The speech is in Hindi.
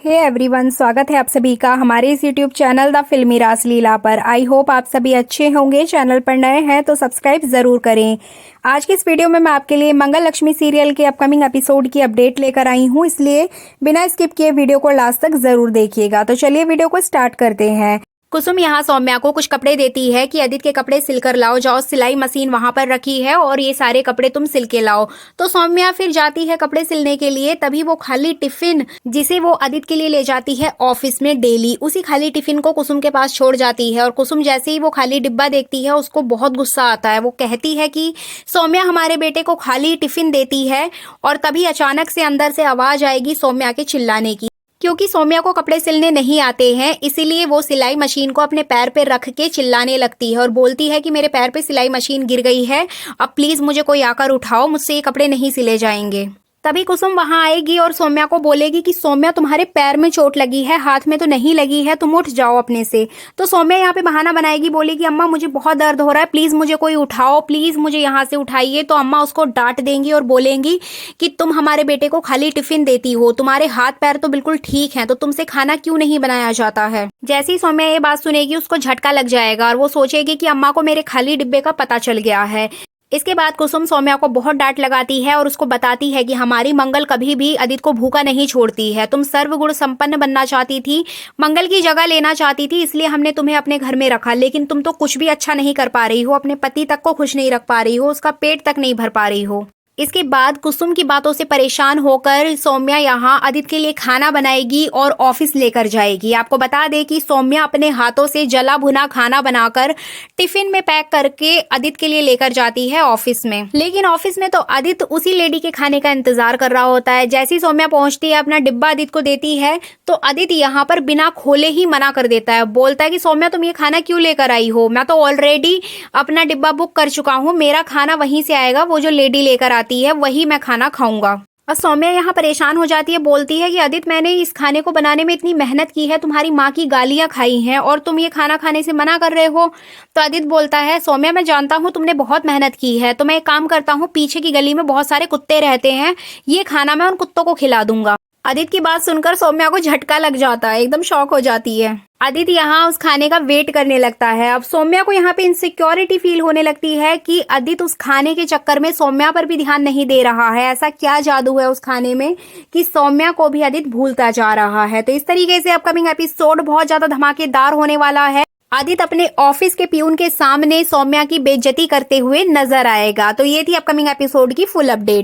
हे एवरीवन, स्वागत है आप सभी का हमारे इस यूट्यूब चैनल द फिल्मी रासलीला पर। आई होप आप सभी अच्छे होंगे। चैनल पर नए हैं तो सब्सक्राइब ज़रूर करें। आज की इस वीडियो में मैं आपके लिए मंगल लक्ष्मी सीरियल के अपकमिंग एपिसोड की अपडेट लेकर आई हूं, इसलिए बिना स्किप किए वीडियो को लास्ट तक ज़रूर देखिएगा। तो चलिए वीडियो को स्टार्ट करते हैं। कुसुम यहाँ सौम्या को कुछ कपड़े देती है कि आदित्य के कपड़े सिलकर लाओ, जाओ सिलाई मशीन वहां पर रखी है और ये सारे कपड़े तुम सिल के लाओ। तो सौम्या फिर जाती है कपड़े सिलने के लिए। तभी वो खाली टिफिन जिसे वो आदित्य के लिए ले जाती है ऑफिस में डेली, उसी खाली टिफिन को कुसुम के पास छोड़ जाती है। और कुसुम जैसे ही वो खाली डिब्बा देखती है उसको बहुत गुस्सा आता है। वो कहती है कि सौम्या हमारे बेटे को खाली टिफिन देती है। और तभी अचानक से अंदर से आवाज आएगी सौम्या के चिल्लाने की। क्योंकि सौम्या को कपड़े सिलने नहीं आते हैं, इसीलिए वो सिलाई मशीन को अपने पैर पे रख के चिल्लाने लगती है और बोलती है कि मेरे पैर पे सिलाई मशीन गिर गई है, अब प्लीज मुझे कोई आकर उठाओ, मुझसे ये कपड़े नहीं सिले जाएंगे। तभी कुसुम वहां आएगी और सौम्या को बोलेगी कि सौम्या तुम्हारे पैर में चोट लगी है, हाथ में तो नहीं लगी है, तुम उठ जाओ अपने से। तो सौम्या यहाँ पे बहाना बनाएगी, बोलेगी अम्मा मुझे बहुत दर्द हो रहा है, प्लीज मुझे कोई उठाओ, प्लीज मुझे यहाँ से उठाइए। तो अम्मा उसको डांट देंगी और बोलेंगी कि तुम हमारे बेटे को खाली टिफिन देती हो, तुम्हारे हाथ पैर तो बिल्कुल ठीक है, तो तुमसे खाना क्यों नहीं बनाया जाता है। जैसे ही सौम्या ये बात सुनेगी उसको झटका लग जाएगा और वो सोचेगी कि अम्मा को मेरे खाली डिब्बे का पता चल गया है। इसके बाद कुसुम सौम्या को बहुत डांट लगाती है और उसको बताती है कि हमारी मंगल कभी भी आदित्य को भूखा नहीं छोड़ती है। तुम सर्वगुण संपन्न बनना चाहती थी, मंगल की जगह लेना चाहती थी, इसलिए हमने तुम्हें अपने घर में रखा, लेकिन तुम तो कुछ भी अच्छा नहीं कर पा रही हो, अपने पति तक को खुश नहीं रख पा रही हो, उसका पेट तक नहीं भर पा रही हो। इसके बाद कुसुम की बातों से परेशान होकर सौम्या यहाँ आदित्य के लिए खाना बनाएगी और ऑफिस लेकर जाएगी। आपको बता दें कि सौम्या अपने हाथों से जला भुना खाना बनाकर टिफिन में पैक करके आदित्य के लिए लेकर जाती है ऑफिस में। लेकिन ऑफिस में तो आदित्य उसी लेडी के खाने का इंतजार कर रहा होता है। जैसी सौम्या पहुंचती है, अपना डिब्बा आदित्य को देती है, तो आदित्य यहाँ पर बिना खोले ही मना कर देता है। बोलता है कि सौम्या तुम ये खाना क्यों लेकर आई हो, मैं तो ऑलरेडी अपना डिब्बा बुक कर चुका हूँ, मेरा खाना वहीं से आएगा, वो जो लेडी लेकर आती है वही मैं खाना खाऊंगा। और सौम्या यहाँ परेशान हो जाती है, बोलती है कि आदित्य मैंने इस खाने को बनाने में इतनी मेहनत की है, तुम्हारी माँ की गालियां खाई हैं और तुम ये खाना खाने से मना कर रहे हो। तो आदित्य बोलता है सौम्या मैं जानता हूँ तुमने बहुत मेहनत की है, तो मैं एक काम करता हूँ, पीछे की गली में बहुत सारे कुत्ते रहते हैं, ये खाना मैं उन कुत्तों को खिला दूंगा। आदित्य की बात सुनकर सौम्या को झटका लग जाता है, एकदम शॉक हो जाती है। आदित्य यहाँ उस खाने का वेट करने लगता है। अब सौम्या को यहाँ पे इनसिक्योरिटी फील होने लगती है कि आदित्य उस खाने के चक्कर में सौम्या पर भी ध्यान नहीं दे रहा है। ऐसा क्या जादू है उस खाने में कि सौम्या को भी आदित्य भूलता जा रहा है। तो इस तरीके से अपकमिंग एपिसोड बहुत ज्यादा धमाकेदार होने वाला है। आदित्य अपने ऑफिस के पियून के सामने सौम्या की बेइज्जती करते हुए नजर आएगा। तो ये थी अपकमिंग एपिसोड की फुल अपडेट।